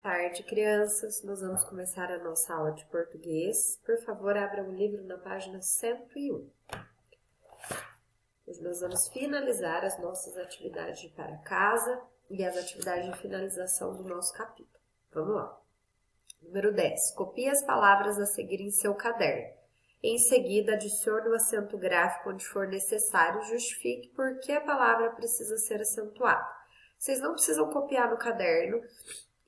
tarde, crianças. Nós vamos começar a nossa aula de português. Por favor, abra o livro na página 101. Hoje nós vamos finalizar as nossas atividades de para casa e as atividades de finalização do nosso capítulo. Vamos lá. Número 10. Copie as palavras a seguir em seu caderno. Em seguida, adicione o acento gráfico onde for necessário e justifique por que a palavra precisa ser acentuada. Vocês não precisam copiar no caderno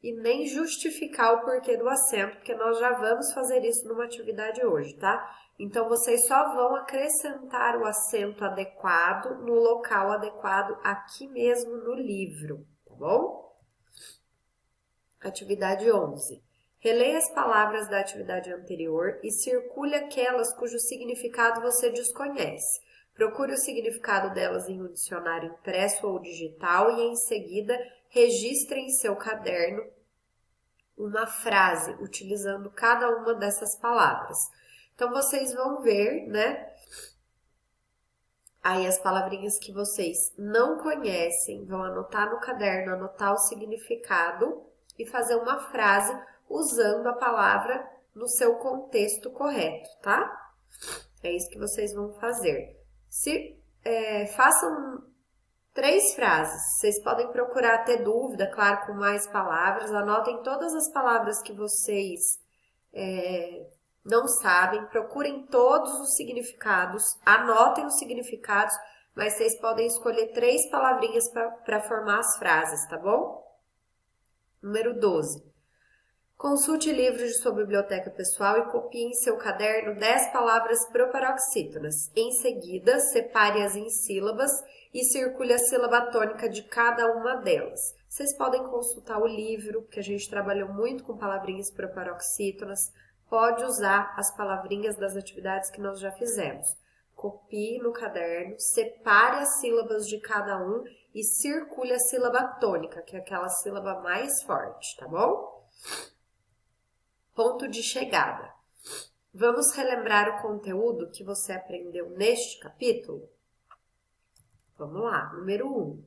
e nem justificar o porquê do acento, porque nós já vamos fazer isso numa atividade hoje, tá? Então, vocês só vão acrescentar o acento adequado no local adequado aqui mesmo no livro, tá bom? Atividade 11. Releia as palavras da atividade anterior e circule aquelas cujo significado você desconhece. Procure o significado delas em um dicionário impresso ou digital e, em seguida, registre em seu caderno uma frase utilizando cada uma dessas palavras. Então, vocês vão ver, né? Aí as palavrinhas que vocês não conhecem, vão anotar no caderno, anotar o significado e fazer uma frase usando a palavra no seu contexto correto, tá? É isso que vocês vão fazer. Façam 3 frases. Vocês podem procurar ter dúvida, claro, com mais palavras. Anotem todas as palavras que vocês não sabem. Procurem todos os significados. Anotem os significados, mas vocês podem escolher 3 palavrinhas para formar as frases, tá bom? Número 12. Consulte livros de sua biblioteca pessoal e copie em seu caderno 10 palavras proparoxítonas. Em seguida, separe-as em sílabas e circule a sílaba tônica de cada uma delas. Vocês podem consultar o livro, que a gente trabalhou muito com palavrinhas proparoxítonas. Pode usar as palavrinhas das atividades que nós já fizemos. Copie no caderno, separe as sílabas de cada um e circule a sílaba tônica, que é aquela sílaba mais forte, tá bom? Ponto de chegada. Vamos relembrar o conteúdo que você aprendeu neste capítulo? Vamos lá. Número 1.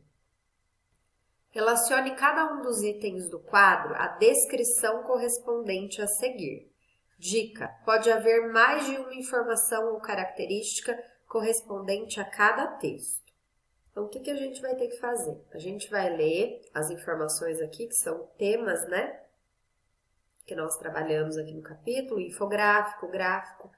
Relacione cada um dos itens do quadro à descrição correspondente a seguir. Dica: pode haver mais de uma informação ou característica correspondente a cada texto. Então, o que a gente vai ter que fazer? A gente vai ler as informações aqui, que são temas, né? Que nós trabalhamos aqui no capítulo, infográfico, gráfico,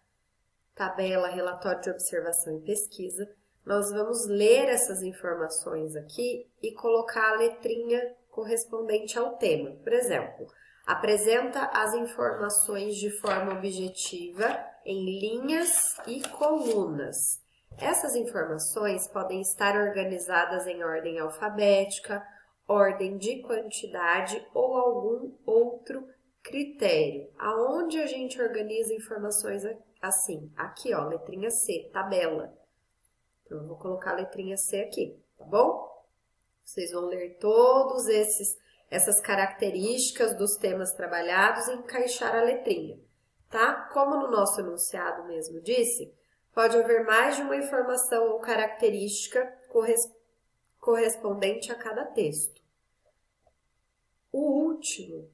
tabela, relatório de observação e pesquisa. Nós vamos ler essas informações aqui e colocar a letrinha correspondente ao tema. Por exemplo, apresenta as informações de forma objetiva em linhas e colunas. Essas informações podem estar organizadas em ordem alfabética, ordem de quantidade ou algum outro critério. Aonde a gente organiza informações assim? Aqui, ó, letrinha C, tabela. Então, eu vou colocar a letrinha C aqui, tá bom? Vocês vão ler todos essas características dos temas trabalhados e encaixar a letrinha, tá? Como no nosso enunciado mesmo disse, pode haver mais de uma informação ou característica correspondente a cada texto. O último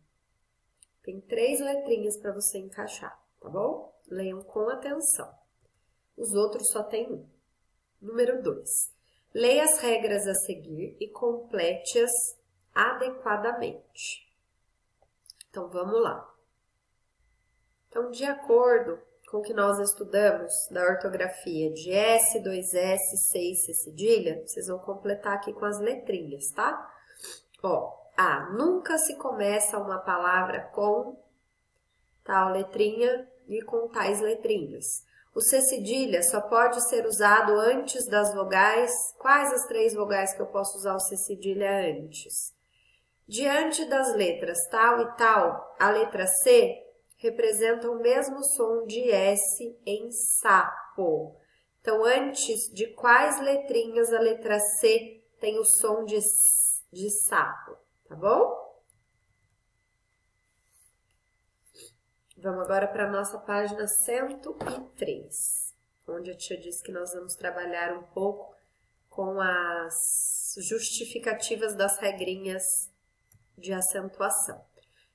tem 3 letrinhas para você encaixar, tá bom? Leiam com atenção. Os outros só tem 1. Número 2. Leia as regras a seguir e complete-as adequadamente. Então, vamos lá. Então, de acordo com o que nós estudamos da ortografia de S, 2S, C e C cedilha, vocês vão completar aqui com as letrinhas, tá? Ó, A. Nunca se começa uma palavra com tal letrinha e com tais letrinhas. O C cedilha só pode ser usado antes das vogais. Quais as 3 vogais que eu posso usar o C cedilha antes? Diante das letras tal e tal, a letra C representa o mesmo som de S em sapo. Então, antes de quais letrinhas a letra C tem o som de sapo? Tá bom? Vamos agora para a nossa página 103, onde a tia disse que nós vamos trabalhar um pouco com as justificativas das regrinhas de acentuação.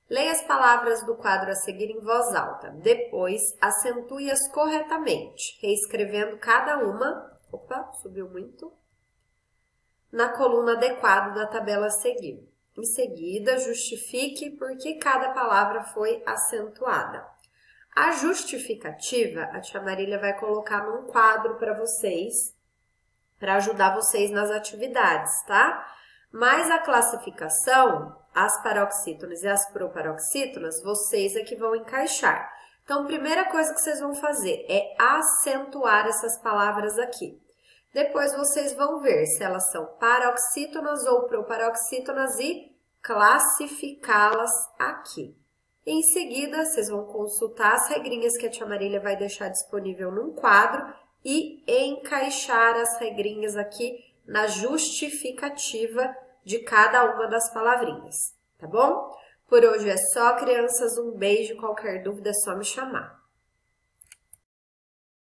Leia as palavras do quadro a seguir em voz alta. Depois, acentue-as corretamente, reescrevendo cada uma. Opa, subiu muito. Na coluna adequada da tabela a seguir. Em seguida, justifique por que cada palavra foi acentuada. A justificativa, a tia Marília vai colocar num quadro para vocês, para ajudar vocês nas atividades, tá? Mas a classificação, as paroxítonas e as proparoxítonas, vocês é que vão encaixar. Então, a primeira coisa que vocês vão fazer é acentuar essas palavras aqui. Depois, vocês vão ver se elas são paroxítonas ou proparoxítonas e classificá-las aqui. Em seguida, vocês vão consultar as regrinhas que a tia Marília vai deixar disponível num quadro e encaixar as regrinhas aqui na justificativa de cada uma das palavrinhas, tá bom? Por hoje é só, crianças. Um beijo. Qualquer dúvida é só me chamar.